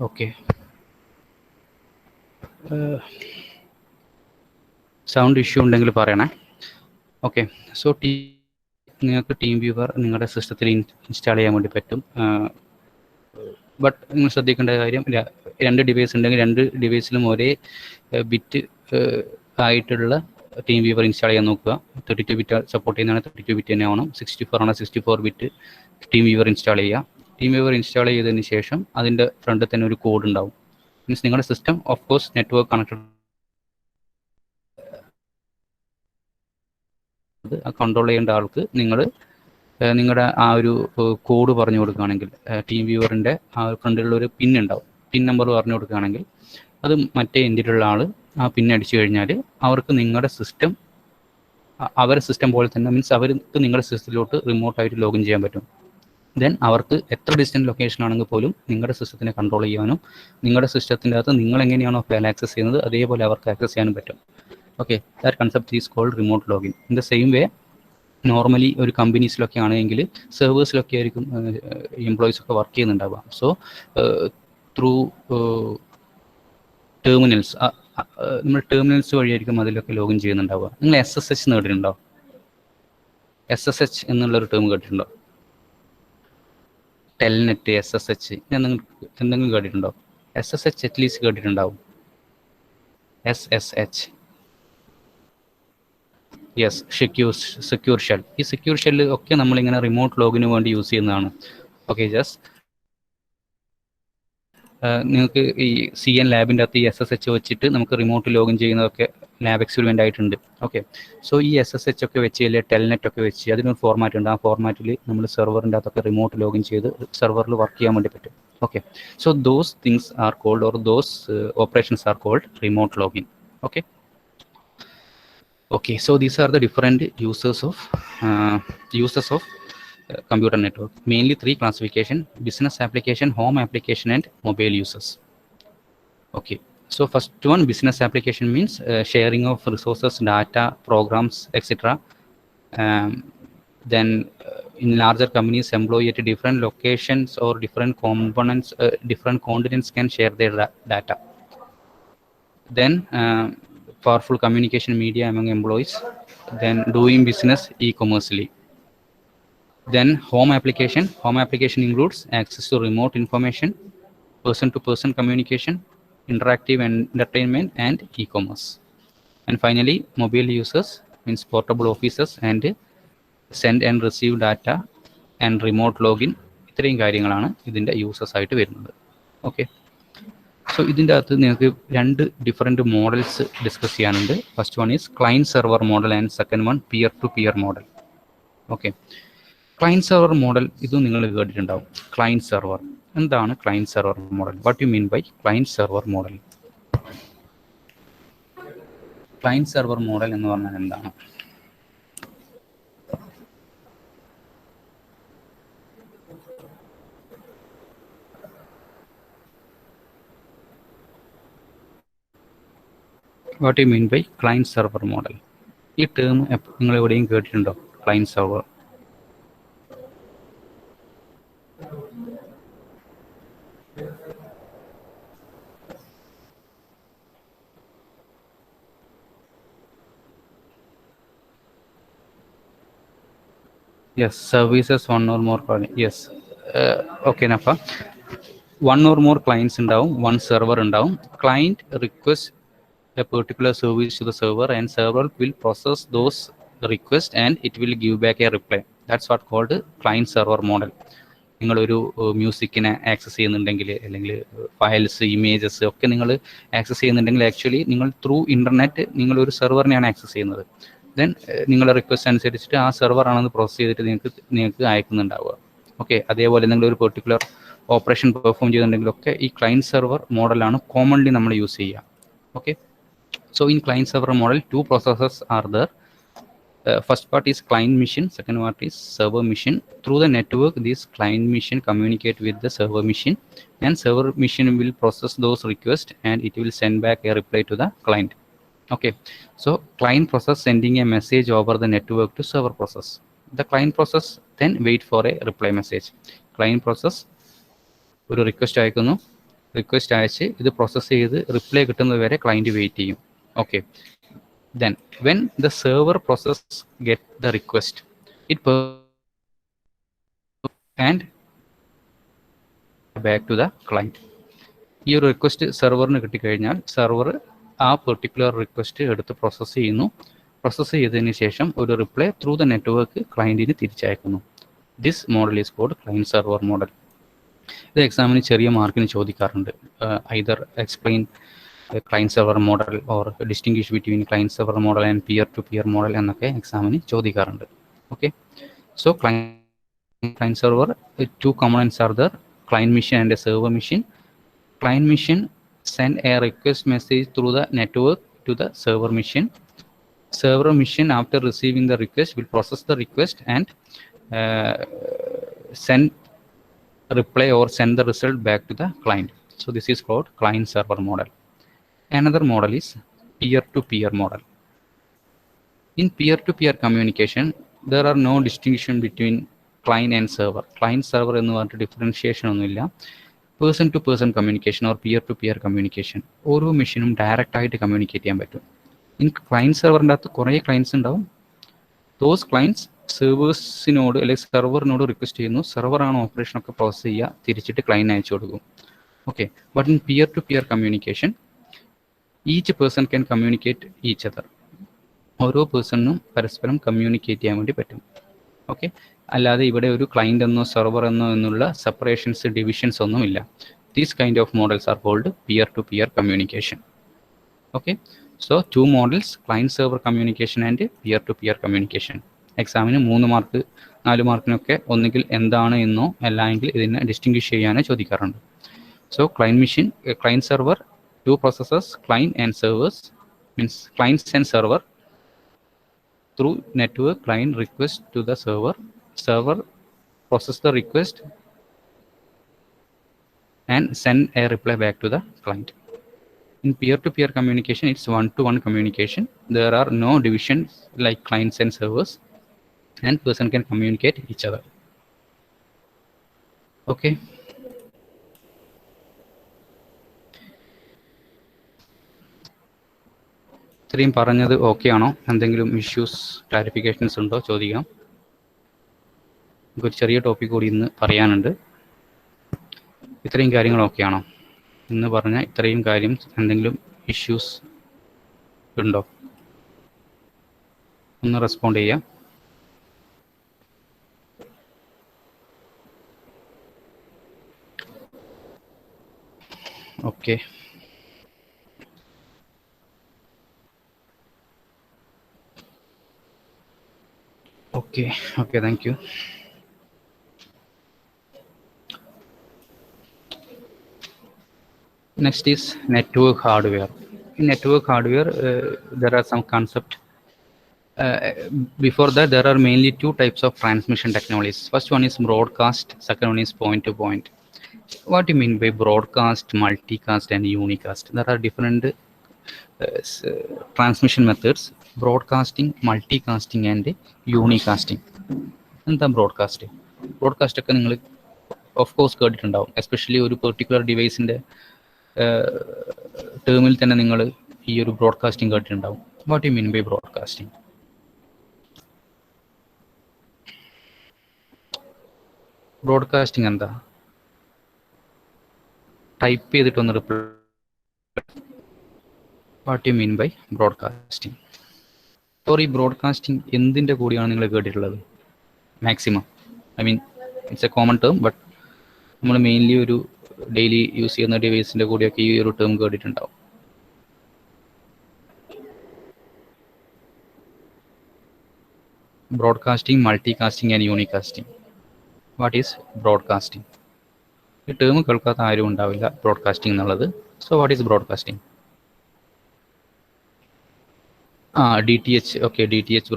ഓക്കെ, സൗണ്ട് ഇഷ്യൂ ഉണ്ടെങ്കിൽ പറയണേ. ഓക്കെ, സോ നിങ്ങൾക്ക് ടീം വ്യൂവർ നിങ്ങളുടെ സിസ്റ്റത്തിൽ ഇൻസ്റ്റാൾ ചെയ്യാൻ വേണ്ടി പറ്റും. ബട്ട് നിങ്ങൾ ശ്രദ്ധിക്കേണ്ട കാര്യം, 2 ഡിവൈസ് ഉണ്ടെങ്കിൽ 2 ഡിവൈസിലും ഒരേ ബിറ്റ് ആയിട്ടുള്ള ടീം വ്യൂവർ ഇൻസ്റ്റാൾ ചെയ്യാൻ നോക്കുക. 32 ബിറ്റ് സപ്പോർട്ട് ചെയ്യുന്നതാണ് 32 ബിറ്റ് തന്നെ ആവണം. 64 ആണ് 64 ബിറ്റ് ടീം വ്യൂവർ ഇൻസ്റ്റാൾ ചെയ്യുക. ടീം വ്യൂവർ ഇൻസ്റ്റാൾ ചെയ്തതിന് ശേഷം അതിൻ്റെ ഫ്രണ്ടിൽ തന്നെ ഒരു കോഡ് ഉണ്ടാവും. മീൻസ് നിങ്ങളുടെ system of course network connected control ചെയ്യേണ്ട ആൾക്ക് നിങ്ങളുടെ ആ ഒരു കോഡ് പറഞ്ഞു കൊടുക്കുകയാണെങ്കിൽ, ടീം വ്യൂവറിൻ്റെ ആ ഫ്രണ്ടിലുള്ള ഒരു പിൻ ഉണ്ടാവും, പിൻ നമ്പർ പറഞ്ഞു കൊടുക്കുകയാണെങ്കിൽ അത് മറ്റേ എൻഡിലുള്ള ആൾ ആ പിൻ അടിച്ചു കഴിഞ്ഞാൽ അവർക്ക് നിങ്ങളുടെ സിസ്റ്റം അവരുടെ സിസ്റ്റം പോലെ തന്നെ, മീൻസ് അവർക്ക് നിങ്ങളുടെ സിസ്റ്റത്തിലോട്ട് റിമോട്ടായിട്ട് ലോഗിൻ ചെയ്യാൻ പറ്റും. ദെൻ അവർക്ക് എത്ര ഡിസ്റ്റൻറ്റ് ലൊക്കേഷൻ ആണെങ്കിൽ പോലും നിങ്ങളുടെ സിസ്റ്റത്തിനെ കൺട്രോൾ ചെയ്യാനും നിങ്ങളുടെ സിസ്റ്റത്തിൻ്റെ അകത്ത് നിങ്ങൾ എങ്ങനെയാണോ ഫയൽ ആക്സസ് ചെയ്യുന്നത് അതേപോലെ അവർക്ക് ആക്സസ് ചെയ്യാനും പറ്റും. Okay, that concept is called remote login. In the same way, normally ഒരു കമ്പനീസിലൊക്കെ ആണെങ്കിൽ സെർവേഴ്സിലൊക്കെ ആയിരിക്കും എംപ്ലോയീസ് ഒക്കെ വർക്ക് ചെയ്യുന്നുണ്ടാവുക. സോ ത്രൂ ടെർമിനൽസ്, നമ്മൾ ടെർമിനൽസ് വഴിയായിരിക്കും അതിലൊക്കെ ലോഗിൻ ചെയ്യുന്നുണ്ടാവുക. നിങ്ങൾ SSH നേടിയിട്ടുണ്ടോ? SSH എന്നുള്ളൊരു ടേം കേട്ടിട്ടുണ്ടോ? ടെൽനെറ്റ്, SSH എന്തെങ്കിലും കേട്ടിട്ടുണ്ടോ? SSH അറ്റ്ലീസ്റ്റ് കേട്ടിട്ടുണ്ടാവും. SSH, yes, secure shell. ഈ സെക്യൂർ ഷെല്ല് ഒക്കെ നമ്മളിങ്ങനെ റിമോട്ട് ലോഗിന് വേണ്ടി യൂസ് ചെയ്യുന്നതാണ്. ഓക്കെ, ജസ്റ്റ് നിങ്ങൾക്ക് ഈ CN ലാബിൻ്റെ അകത്ത് ഈ SSH വെച്ചിട്ട് നമുക്ക് റിമോട്ട് ലോഗിൻ ചെയ്യുന്നതൊക്കെ ലാബ് എക്സ്പെരിമെൻ്റ് ആയിട്ടുണ്ട്. ഓക്കെ, സോ ഈ SSH ഒക്കെ വെച്ച് അല്ലെങ്കിൽ ടെൽനെറ്റ് ഒക്കെ വെച്ച് അതിനൊരു ഫോർമാറ്റ് ഉണ്ട്. ആ ഫോർമാറ്റിൽ നമ്മൾ സെർവറിൻ്റെ അകത്തൊക്കെ റിമോട്ട് ലോഗിൻ ചെയ്ത് സെർവറിൽ വർക്ക് ചെയ്യാൻ വേണ്ടി പറ്റും. Okay, so those things are called, or those operations are called remote login. Okay. Okay, so these are the different uses of computer network. Mainly 3 classification: business application, home application, and mobile users. Okay, so first one, business application means sharing of resources, data, programs, etc. Then in larger companies, employee at different locations or different components, different continents can share their data. Then powerful communication media among employees. Then doing business e-commercially. Then home application includes access to remote information, person-to-person communication, interactive entertainment, and e-commerce. And finally, mobile users means portable offices and send and receive data and remote login. ഇത്രയും കാര്യങ്ങളാണ് ഇതിൻ്റെ uses ആയിട്ട് വരുന്നത്. Okay, so ഇതിൻ്റെ അകത്ത് നിങ്ങൾക്ക് 2 different models discuss ചെയ്യാനുണ്ട്. First one is client server model and second one peer to peer model. Okay, client server model ഇത് നിങ്ങൾ കേട്ടിട്ടുണ്ടാവും. ക്ലയൻറ്റ് സെർവർ എന്താണ്? Client server model, what you mean by client server model? Client server model എന്ന് പറഞ്ഞാൽ എന്താണ്? What you mean by client server model? ഈ term നിങ്ങൾ എവിടെയും കേട്ടിട്ടുണ്ടോ? Client server. Yes, services one or more client. Yes, okay, Nafa. One or more clients ഉണ്ടാവും, one server ഉണ്ടാവും. Client request a particular service to the server, and server will process those requests and it will give back a reply. That's what called client server model. നിങ്ങളൊരു മ്യൂസിക്കിനെ access ചെയ്യുന്നുണ്ടെങ്കിൽ, അല്ലെങ്കിൽ files, images ഒക്കെ നിങ്ങൾ access ചെയ്യുന്നുണ്ടെങ്കിൽ, actually നിങ്ങൾ through internet നിങ്ങളൊരു സെർവറിനെയാണ് access ചെയ്യുന്നത്. Then നിങ്ങളുടെ റിക്വസ്റ്റ് അനുസരിച്ചിട്ട് ആ സെർവർ ആണെന്ന് പ്രോസസ് ചെയ്തിട്ട് നിങ്ങൾക്ക് അയക്കുന്നുണ്ടാവുക. ഓക്കെ, അതേപോലെ നിങ്ങളൊരു പെർട്ടിക്കുലർ ഓപ്പറേഷൻ പെർഫോം ചെയ്യുന്നുണ്ടെങ്കിലൊക്കെ ഈ ക്ലയൻറ്റ് സെർവർ മോഡലാണ് കോമൺലി നമ്മൾ യൂസ് ചെയ്യുക. Okay, so in client server model, 2 processes are there. First part is client machine, second part is server machine. Through the network, this client machine communicate with the server machine, and server machine will process those requests and it will send back a reply to the client. Okay, so client process sending a message over the network to server process. The client process then wait for a reply message. Client process ഒരു request അയക്കുന്നു, request അയച്ച് ഇത് process ചെയ്ത് reply കിട്ടുന്നത് വരെ client wait ചെയ്യും. Okay, then when the server process get the request, it and back to the client. ഈ ഒരു റിക്വസ്റ്റ് സെർവറിന് കിട്ടിക്കഴിഞ്ഞാൽ സെർവർ ആ പെർട്ടിക്കുലർ റിക്വസ്റ്റ് എടുത്ത് പ്രോസസ്സ് ചെയ്യുന്നു. പ്രോസസ്സ് ചെയ്തതിന് ശേഷം ഒരു റിപ്ലൈ ത്രൂ ദ നെറ്റ്വർക്ക് ക്ലയൻറ്റിന് തിരിച്ചയക്കുന്നു. This model is called client server model. ഇത് എക്സാമിന് ചെറിയ മാർക്കിന് ചോദിക്കാറുണ്ട്. Either explain client server model or distinguish between client server model and peer to peer model എന്നൊക്കെ എക്സാമിന് ചോദിക്കാറുണ്ട്. Okay, so client server, 2 components are there: client machine and a server machine. Client machine send a request message through the network to the server machine. Server machine, after receiving the request, will process the request and send reply or send the result back to the client. So this is called client server model. Another model is peer-to-peer model. In peer-to-peer communication, there are no distinction between client and server. Client server എന്ന് പറഞ്ഞിട്ട് differentiation ഒന്നുമില്ല. Person to person communication or peer to peer communication ഓരോ മെഷീനും direct ആയിട്ട് communicate ചെയ്യാൻ പറ്റും. In client സെർവറിൻ്റെ അകത്ത് കുറേ ക്ലയൻസ് ഉണ്ടാവും. ദോസ് ക്ലയൻസ് സെർവേഴ്സിനോട് അല്ലെങ്കിൽ സെർവറിനോട് റിക്വസ്റ്റ് ചെയ്യുന്നു, സെർവറാണ് ഓപ്പറേഷനൊക്കെ പ്രോസസ് ചെയ്യുക, തിരിച്ചിട്ട് ക്ലയൻറ്റ് അയച്ചു കൊടുക്കും. Okay, but in peer to peer communication each person can communicate each other. ഓരോ പേഴ്സണിനും പരസ്പരം കമ്മ്യൂണിക്കേറ്റ് ചെയ്യാൻ വേണ്ടി പറ്റും. ഓക്കെ, അല്ലാതെ ഇവിടെ ഒരു ക്ലയൻറ്റ് എന്നോ സെർവർ എന്നോ എന്നുള്ള സെപ്പറേഷൻസ് ഡിവിഷൻസ് ഒന്നുമില്ല. These kind of models are called peer to peer communication. Okay, so 2 models, client server communication and peer to peer communication. എക്സാമിന് 3 മാർക്ക് 4 മാർക്കിനൊക്കെ ഒന്നുകിൽ എന്താണ് എന്നോ അല്ലെങ്കിൽ ഇതിനെ ഡിസ്റ്റിങ്വിഷ് ചെയ്യാനോ ചോദിക്കാറുണ്ട്. So client machine, client server, 2 processes, client and servers, means clients and server. Through network, client request to the server, server process the request and send a reply back to the client. In peer-to-peer communication, it's one-to-one communication. There are no divisions like clients and servers, and person can communicate each other. Okay. ഇത്രയും പറഞ്ഞത് okay ആണോ? എന്തെങ്കിലും issues, clarifications ഉണ്ടോ ചോദിക്കാം. ഒരു ചെറിയ topic കൂടി ഇന്ന് പറയാനുണ്ട്. ഇത്രയും കാര്യങ്ങൾ ഓക്കെ ആണോ? ഇന്ന് പറഞ്ഞ ഇത്രയും കാര്യം എന്തെങ്കിലും ഇഷ്യൂസ് ഉണ്ടോ? ഒന്ന് റെസ്പോണ്ട് ചെയ്യാം. Okay, okay, thank you. Next is network hardware. In network hardware, there are some concept. Before that, there are mainly 2 types of transmission technologies. First one is broadcast, second one is point to point. What do you mean by broadcast, multicast and unicast? There are different transmission methods: broadcasting, multicasting and unicasting. എന്താ broadcast? Broadcast ഒക്കെ നിങ്ങൾ of course കേട്ടിട്ടുണ്ടാവും. Especially ഒരു particular ഡിവൈസിൻ്റെ ടേമിൽ തന്നെ നിങ്ങൾ ഈ ഒരു ബ്രോഡ്കാസ്റ്റിംഗ് കേട്ടിട്ടുണ്ടാവും. What you mean by broadcasting? Broadcasting എന്താ? ടൈപ്പ് ചെയ്തിട്ടൊന്ന് reply. What you mean by broadcasting? ഈ ബ്രോഡ്കാസ്റ്റിംഗ് എന്തിൻ്റെ കൂടിയാണ് നിങ്ങൾ കേട്ടിട്ടുള്ളത്? Maximum, I mean it's a common term, but നമ്മൾ മെയിൻലി ഒരു ഡെയിലി യൂസ് ചെയ്യുന്ന ഡിവൈസിൻ്റെ കൂടെയൊക്കെ ഈ ഒരു ടേം കേട്ടിട്ടുണ്ടാവും. Broadcasting, multicasting and unicasting. What is broadcasting? ഈ ടേം കേൾക്കാത്ത ആരും ഉണ്ടാവില്ല ബ്രോഡ്കാസ്റ്റിംഗ് എന്നുള്ളത്. So what is broadcasting? DTH. Okay, DTH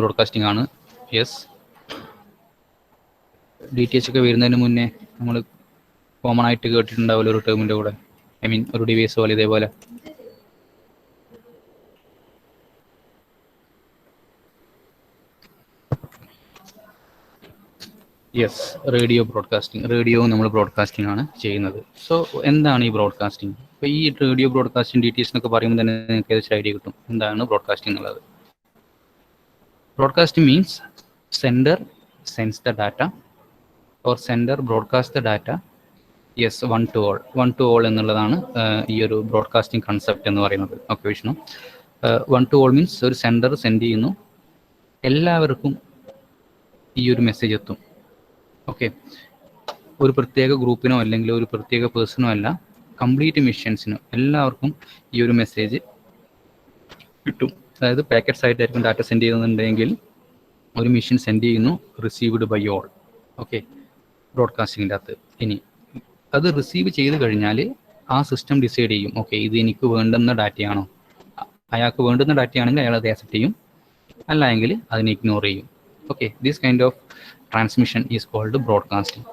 broadcasting ആണ്. യെസ്, DTH ഒക്കെ വരുന്നതിന് മുന്നേ നമ്മൾ കോമൺ ആയിട്ട് കേട്ടിട്ടുണ്ടാവില്ല ഒരു ടേമിൻ്റെ കൂടെ, ഐ മീൻ ഒരു ഡിവൈസ് പോലെ ഇതേപോലെ. Yes, radio broadcasting. റേഡിയോ നമ്മൾ ബ്രോഡ്കാസ്റ്റിംഗ് ആണ് ചെയ്യുന്നത്. സോ എന്താണ് ഈ ബ്രോഡ്കാസ്റ്റിംഗ്? ഇപ്പോൾ ഈ റേഡിയോ ബ്രോഡ്കാസ്റ്റിംഗ്, DTH എന്നൊക്കെ പറയുമ്പോൾ തന്നെ നിങ്ങൾക്ക് ഏകദേശം ഐഡിയ കിട്ടും എന്താണ് ബ്രോഡ്കാസ്റ്റിംഗ് എന്നുള്ളത്. Broadcasting means sender sends the data or sender broadcasts the data. Yes, one to all എന്നുള്ളതാണ് ഈ ഒരു ബ്രോഡ്കാസ്റ്റിംഗ് കൺസെപ്റ്റ് എന്ന് പറയുന്നത്. Okay, Vishnu. One to all means ഒരു സെൻഡർ സെൻഡ് ചെയ്യുന്നു, എല്ലാവർക്കും ഈ ഒരു മെസ്സേജ് എത്തും. ഓക്കെ, ഒരു പ്രത്യേക ഗ്രൂപ്പിനോ അല്ലെങ്കിൽ ഒരു പ്രത്യേക പേഴ്സണോ അല്ല, കംപ്ലീറ്റ് മിഷൻസിനോ എല്ലാവർക്കും ഈ ഒരു മെസ്സേജ് കിട്ടും. അതായത് പാക്കറ്റ്സ് ആയിട്ടായിരിക്കും ഡാറ്റ സെൻഡ് ചെയ്യുന്നുണ്ടെങ്കിൽ ഒരു മെഷീൻ സെൻഡ് ചെയ്യുന്നു, റിസീവ്ഡ് ബൈ ഓൾ. ഓക്കെ, ബ്രോഡ്കാസ്റ്റിങ്ങിൻ്റെ അകത്ത്. ഇനി അത് റിസീവ് ചെയ്ത് കഴിഞ്ഞാൽ ആ സിസ്റ്റം ഡിസൈഡ് ചെയ്യും, ഓക്കെ ഇത് എനിക്ക് വേണ്ടുന്ന ഡാറ്റയാണോ. അയാൾക്ക് വേണ്ടുന്ന ഡാറ്റയാണെങ്കിൽ അയാൾ അത് ആക്സെപ്റ്റ് ചെയ്യും, അല്ല എങ്കിൽ അതിനെ ഇഗ്നോർ ചെയ്യും. Okay, this kind of transmission is called broadcasting.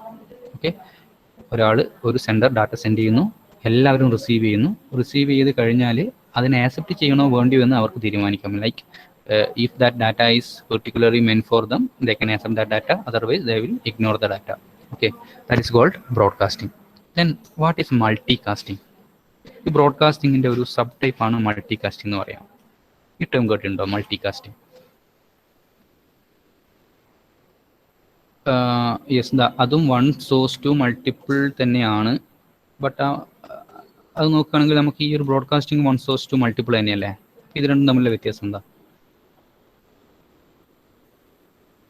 Okay, ഒരാൾ ഒരു സെൻഡർ ഡാറ്റ സെൻഡ് ചെയ്യുന്നു, എല്ലാവരും റിസീവ് ചെയ്യുന്നു. റിസീവ് ചെയ്ത് കഴിഞ്ഞാൽ അതിനെ ആക്സെപ്റ്റ് ചെയ്യണോ വേണ്ടിയോ എന്ന് അവർക്ക് തീരുമാനിക്കാം. Like if that data is particularly meant for them, they can accept that data, otherwise they will ignore the data. Okay, that is called broadcasting. Then what is multicasting? ഈ ബ്രോഡ്കാസ്റ്റിങ്ങിൻ്റെ ഒരു സബ് ടൈപ്പാണ് മൾട്ടികാസ്റ്റിംഗ് എന്ന് പറയാം. ഈ ടേം കേട്ടിട്ടുണ്ടോ, multicasting? Yes, അതും one source to multiple തന്നെയാണ്. But അത് നോക്കുകയാണെങ്കിൽ നമുക്ക് ഈ ഒരു broadcasting one source to multiple തന്നെയല്ലേ. ഇത് രണ്ടും തമ്മിലുള്ള വ്യത്യാസം എന്താ?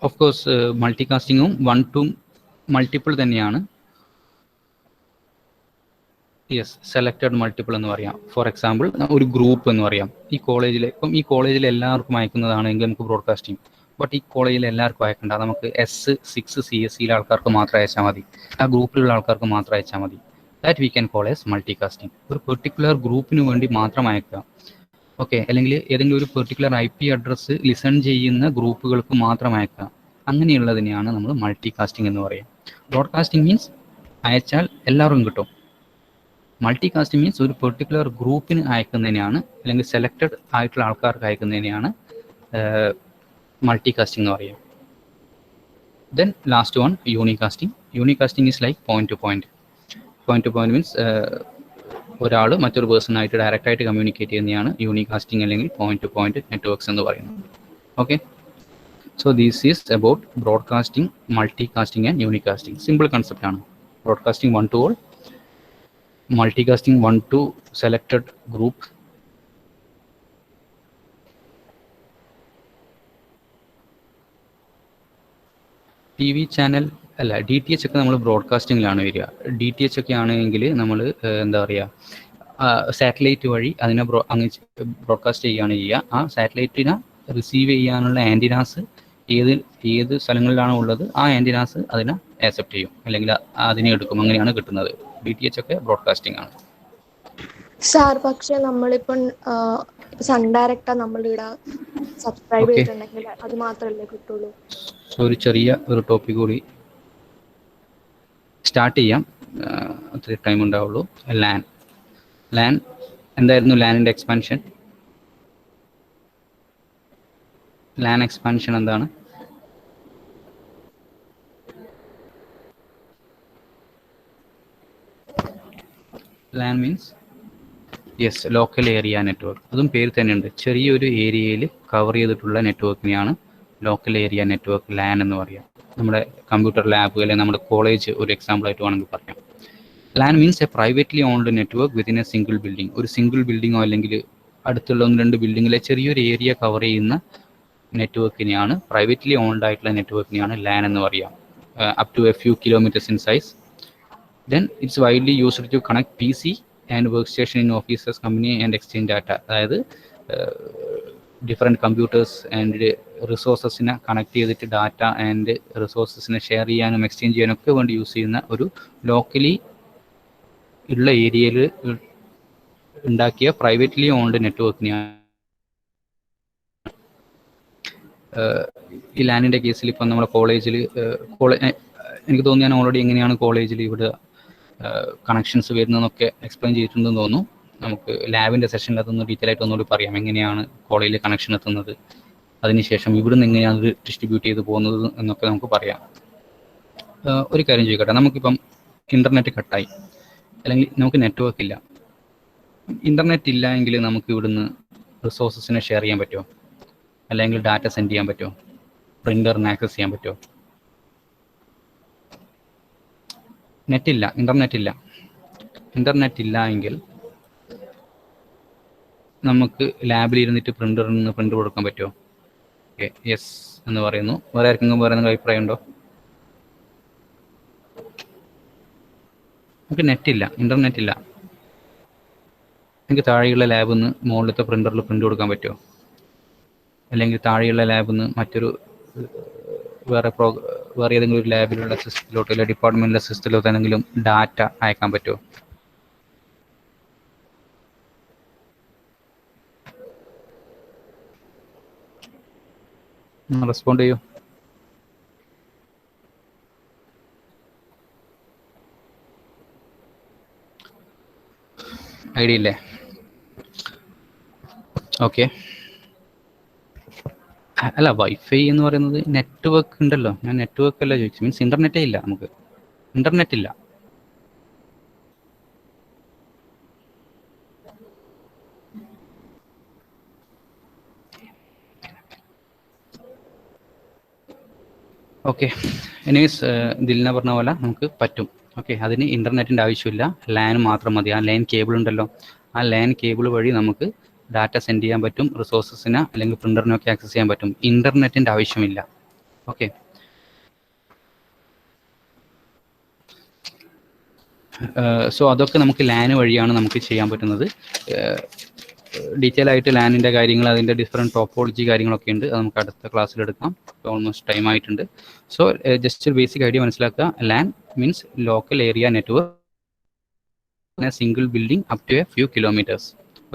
ഓഫ് കോഴ്സ് മൾട്ടികാസ്റ്റിങ്ങും വൺ ടു മൾട്ടിപ്പിൾ തന്നെയാണ്. യെസ്, സെലക്റ്റഡ് മൾട്ടിപ്പിൾ എന്ന് പറയാം. ഫോർ എക്സാമ്പിൾ ഒരു ഗ്രൂപ്പ് എന്ന് പറയാം. ഈ കോളേജിൽ എല്ലാവർക്കും അയക്കുന്നതാണെങ്കിൽ നമുക്ക് ബ്രോഡ്കാസ്റ്റിംഗ്. ബട്ട് ഈ കോളേജിൽ എല്ലാവർക്കും അയക്കണ്ട, നമുക്ക് S6 CSEയിലെ ആൾക്കാർക്ക് മാത്രം അയച്ചാൽ മതി, ആ ഗ്രൂപ്പിലുള്ള ആൾക്കാർക്ക് മാത്രം അയച്ചാൽ മതി. That we can call as multicasting. ഒരു പെർട്ടിക്കുലർ ഗ്രൂപ്പിന് വേണ്ടി മാത്രം അയക്കുക. ഓക്കെ, അല്ലെങ്കിൽ ഏതെങ്കിലും ഒരു പെർട്ടിക്കുലർ IP അഡ്രസ്സ് ലിസൺ ചെയ്യുന്ന ഗ്രൂപ്പുകൾക്ക് മാത്രം അയക്കുക. അങ്ങനെയുള്ളതിനെയാണ് നമ്മൾ മൾട്ടികാസ്റ്റിംഗ് എന്ന് പറയുക. ബ്രോഡ്കാസ്റ്റിംഗ് മീൻസ് അയച്ചാൽ എല്ലാവർക്കും കിട്ടും. മൾട്ടികാസ്റ്റിംഗ് മീൻസ് ഒരു പെർട്ടിക്കുലർ ഗ്രൂപ്പിന് അയക്കുന്നതിനെയാണ്, അല്ലെങ്കിൽ സെലക്റ്റഡ് ആയിട്ടുള്ള ആൾക്കാർക്ക് അയക്കുന്നതിനെയാണ് മൾട്ടികാസ്റ്റിംഗ് എന്ന് പറയുക. Then last one unicasting. Unicasting is like point to point. Point to point means ഒരാൾ മറ്റൊരു പേഴ്സണായിട്ട് ഡയറക്റ്റായിട്ട് കമ്മ്യൂണിക്കേറ്റ് ചെയ്യുന്നതാണ് യൂണികാസ്റ്റിംഗ് അല്ലെങ്കിൽ പോയിന്റ് ടു പോയിന്റ് നെറ്റ്വർക്ക്സ് എന്ന് പറയുന്നത്. Okay, so this is about broadcasting, multicasting and unicasting. Simple concept ആണ്. Broadcasting one to all, multicasting one to selected group. TV channel അല്ല, DTH ഒക്കെ നമ്മൾ ബ്രോഡ്കാസ്റ്റിങ്ങിലാണ് വരിക. DTH ഒക്കെ ആണെങ്കിൽ നമ്മൾ എന്താ പറയുക, സാറ്റലൈറ്റ് വഴി അതിനെ ബ്രോഡ്കാസ്റ്റ് ചെയ്യുകയാണ് ചെയ്യുക. ആ സാറ്റലൈറ്റിനെ റിസീവ് ചെയ്യാനുള്ള ആൻറ്റിനാസ് ഏത് സ്ഥലങ്ങളിലാണോ ഉള്ളത് ആ ആൻറ്റിനാസ് അതിനെ ആക്സെപ്റ്റ് ചെയ്യും, അല്ലെങ്കിൽ അതിനെ എടുക്കും. അങ്ങനെയാണ് കിട്ടുന്നത്. DTH ഒക്കെ ബ്രോഡ്കാസ്റ്റിംഗ് ആണ്. സാർ, പക്ഷെ നമ്മളിപ്പം സൺ ഡയറക്റ്റാ നമ്മളിവിടെ സബ്സ്ക്രൈബ് ചെയ്തിട്ടുണ്ടെങ്കിൽ അത് മാത്രമല്ലേ കിട്ടുള്ളൂ? സോ ഒരു ചെറിയ ടോപ്പിക് കൂടി സ്റ്റാർട്ട് ചെയ്യാം, അത്ര ടൈം ഉണ്ടാവുള്ളൂ. ലാൻ എന്തായിരുന്നു ലാനിൻ്റെ എക്സ്പാൻഷൻ? ലാൻ എക്സ്പാൻഷൻ എന്താണ്? LAN means yes, local area network. അതും പേര് തന്നെയുണ്ട്. ചെറിയൊരു ഏരിയയിൽ കവർ ചെയ്തിട്ടുള്ള നെറ്റ്വർക്കിനെയാണ് ലോക്കൽ ഏരിയ നെറ്റ്വർക്ക്, ലാൻ എന്ന് പറയാം. നമ്മുടെ കമ്പ്യൂട്ടർ ലാബ് അല്ലെങ്കിൽ നമ്മുടെ കോളേജ് ഒരു എക്സാമ്പിളായിട്ട് വേണമെങ്കിൽ പറയാം. LAN means a privately owned network within a single building. ഒരു സിംഗിൾ ബിൽഡിങ്ങോ അല്ലെങ്കിൽ അടുത്തുള്ള 1-2 ബിൽഡിങ്ങിലെ ചെറിയൊരു ഏരിയ കവർ ചെയ്യുന്ന നെറ്റ്വർക്കിനെയാണ്, പ്രൈവറ്റ്ലി ഓൺഡ് ആയിട്ടുള്ള നെറ്റ്വർക്കിനെയാണ് ലാൻ എന്ന് പറയാം. Up to a few kilometres in size. Then it's widely used to connect PC and workstation in offices, company and exchange data. അതായത് ഡിഫറെൻറ്റ് കമ്പ്യൂട്ടേഴ്സ് ആൻഡ് റിസോഴ്സസിനെ കണക്ട് ചെയ്തിട്ട് data and റിസോഴ്സസിനെ share ചെയ്യാനും exchange ചെയ്യാനും ഒക്കെ വേണ്ടി use ചെയ്യുന്ന ഒരു locally ഉള്ള ഏരിയയിൽ ഉണ്ടാക്കിയ പ്രൈവറ്റ്ലി ഓൺഡ് നെറ്റ്വർക്കിനെയാണ്. ഈ ലാനിൻ്റെ കേസിൽ ഇപ്പം നമ്മുടെ കോളേജിൽ എനിക്ക് തോന്നുന്നു ഞാൻ ഓൾറെഡി എങ്ങനെയാണ് കോളേജിൽ ഇവിടെ കണക്ഷൻസ് വരുന്നതെന്നൊക്കെ എക്സ്പ്ലെയിൻ ചെയ്തിട്ടുണ്ടെന്ന് തോന്നുന്നു. നമുക്ക് ലാബിൻ്റെ സെഷനിൽ അതൊന്ന് ഡീറ്റെയിൽ ആയിട്ട് ഒന്നുകൂടി പറയാം, എങ്ങനെയാണ് കോളേജിൽ കണക്ഷൻ എത്തുന്നത്, അതിനുശേഷം ഇവിടുന്ന് എങ്ങനെയാണ് അത് ഡിസ്ട്രിബ്യൂട്ട് ചെയ്ത് പോകുന്നത് എന്നൊക്കെ നമുക്ക് പറയാം. ഒരു കാര്യം ചോദിക്കട്ടെ, നമുക്കിപ്പം ഇൻ്റർനെറ്റ് കട്ടായി, അല്ലെങ്കിൽ നമുക്ക് നെറ്റ്വർക്ക് ഇല്ല. ഇൻ്റർനെറ്റ് ഇല്ല എങ്കിൽ നമുക്ക് ഇവിടുന്ന് റിസോഴ്സസിനെ ഷെയർ ചെയ്യാൻ പറ്റുമോ? അല്ലെങ്കിൽ ഡാറ്റ സെൻഡ് ചെയ്യാൻ പറ്റുമോ? പ്രിൻ്ററിന് ആക്സസ് ചെയ്യാൻ പറ്റുമോ? നെറ്റില്ല, ഇൻ്റർനെറ്റ് ഇല്ല എങ്കിൽ നമുക്ക് ലാബിൽ ഇരുന്നിട്ട് പ്രിൻ്ററിൽ നിന്ന് പ്രിൻ്റ് കൊടുക്കാൻ പറ്റുമോ? ഓക്കെ, യെസ് എന്ന് പറയുന്നു. വേറെ ആർക്കെങ്കിലും പറയുന്ന അഭിപ്രായം ഉണ്ടോ? നമുക്ക് നെറ്റില്ല, ഇൻ്റർനെറ്റ് ഇല്ല. എനിക്ക് താഴെയുള്ള ലാബിൽ നിന്ന് മുകളിലത്തെ പ്രിൻ്ററിൽ പ്രിൻ്റ് കൊടുക്കാൻ പറ്റുമോ? അല്ലെങ്കിൽ താഴെയുള്ള ലാബിൽ നിന്ന് മറ്റൊരു വേറെ ഏതെങ്കിലും ഒരു ലാബിലുള്ള സിസ്റ്റത്തിലോട്ടോ അല്ലെങ്കിൽ ഡിപ്പാർട്ട്മെൻറ്റിലെ സിസ്റ്റത്തിലോട്ടോ എന്തെങ്കിലും ഡാറ്റ അയക്കാൻ പറ്റുമോ? റെസ്പോണ്ട് ചെയ്യൂ. ഐഡിയ ഇല്ലേ? ഓക്കെ. അല്ല, വൈഫൈ എന്ന് പറയുന്നത് നെറ്റ്വർക്ക് ഉണ്ടല്ലോ. ഞാൻ നെറ്റ്വർക്ക് അല്ല ചോദിച്ചു. മീൻസ് ഇന്റർനെറ്റേ ഇല്ല, നമുക്ക് ഇന്റർനെറ്റ് ഇല്ല. ഓക്കെ. എനിവേസ് ദിൽന പറഞ്ഞ പോലെ നമുക്ക് പറ്റും. ഓക്കെ, അതിന് ഇൻ്റർനെറ്റിൻ്റെ ആവശ്യമില്ല, ലാൻ മാത്രം മതി. ആ ലാൻ കേബിൾ ഉണ്ടല്ലോ, ആ ലാൻ കേബിൾ വഴി നമുക്ക് ഡാറ്റ സെൻഡ് ചെയ്യാൻ പറ്റും, റിസോഴ്സസിന് അല്ലെങ്കിൽ പ്രിൻ്ററിനൊക്കെ ആക്സസ് ചെയ്യാൻ പറ്റും. ഇൻ്റർനെറ്റിൻ്റെ ആവശ്യമില്ല. ഓക്കെ. സോ അതൊക്കെ നമുക്ക് ലാൻ വഴിയാണ് നമുക്ക് ചെയ്യാൻ പറ്റുന്നത്. ഡീറ്റെയിൽ ആയിട്ട് ലാനിൻ്റെ കാര്യങ്ങൾ, അതിൻ്റെ ഡിഫറെൻറ്റ് ടോപ്പോളജി കാര്യങ്ങളൊക്കെ ഉണ്ട്. അത് നമുക്ക് അടുത്ത ക്ലാസ്സിൽ എടുക്കാം. ഓൾമോസ്റ്റ് ടൈം ആയിട്ടുണ്ട്. സോ ജസ്റ്റ് ഒരു ബേസിക് ഐഡിയ മനസ്സിലാക്കുക. LAN means local area network in a single building up to a few kilometers.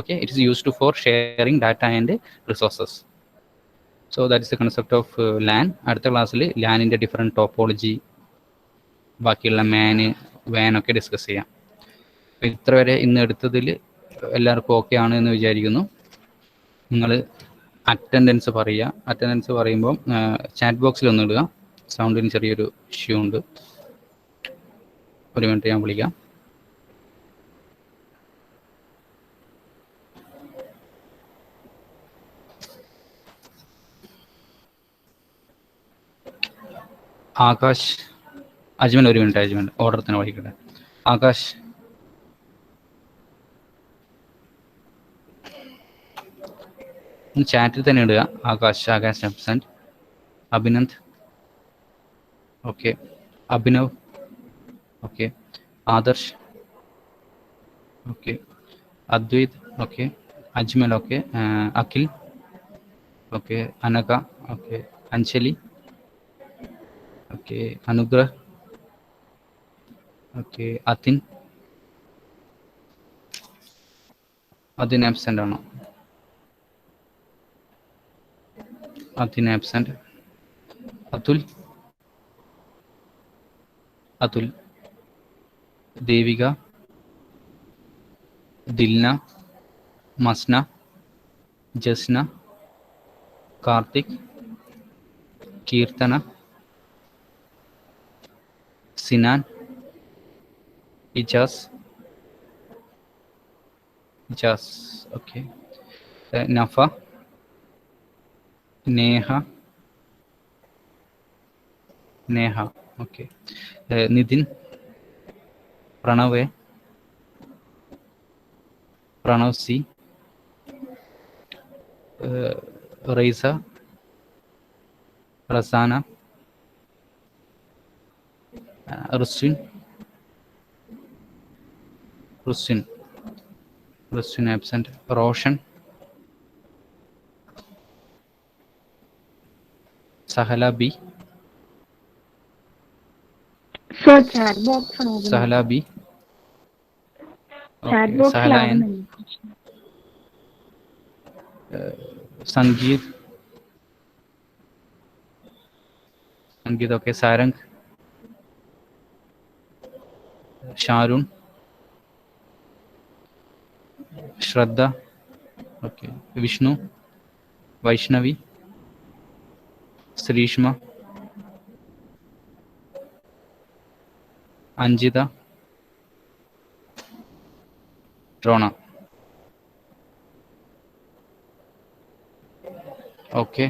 Okay, it is used for sharing data and resources. So that is the concept of LAN. അടുത്ത ക്ലാസ്സിൽ ലാനിൻ്റെ different topology, ബാക്കിയുള്ള van ഒക്കെ discuss ചെയ്യാം. ഇത്ര വരെ ഇന്ന് എടുത്തതിൽ എല്ലാവർക്കും okay ആണ് എന്ന് വിചാരിക്കുന്നു. നിങ്ങൾ അറ്റൻഡൻസ് പറയുക. അറ്റൻഡൻസ് പറയുമ്പോൾ ചാറ്റ് ബോക്സിൽ ഒന്ന് ഇടുക. സൗണ്ടിന് ചെറിയൊരു ഇഷ്യൂ ഉണ്ട്. ഒരു മിനിറ്റ്, ഞാൻ വിളിക്കാം. ആകാശ്, അജ്മൽ ഒരു മിനിറ്റ്. അജ്മൽ ഓർഡർ തന്നെ വായിക്കട്ടെ. ആകാശ്, ചാറ്റിൽ തന്നെ ഇടുക. Akash absent. Abhinand, okay. Abhinav, okay. Adarsh, okay. Advaith, okay. Ajmal, okay. Akhil, okay. Anaka, okay. Anjali, okay. Anugrah, okay. Athin absent ആണോ? Athin absent. Athul, Devika, Dilna, Masna, Jasna, Karthik, Keerthana, Sinan, Ijas, okay. Nafa, Neha, okay. Nithin, Pranav C, Raisa, Rasana, Ruswin absent. Roshan, Sahala B, Sahala B, Sahalayan, Sangeeth, okay. Sarang, Sharun, Shraddha, okay. Vishnu, Vaishnavi, Sreeshma, Anjitha, Rona. Okay.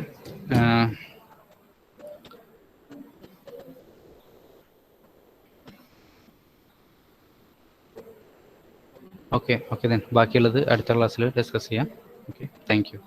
Okay, ബാക്കിയുള്ളത് അടുത്ത ക്ലാസ്സിൽ ഡിസ്കസ് ചെയ്യാം. Okay, thank you.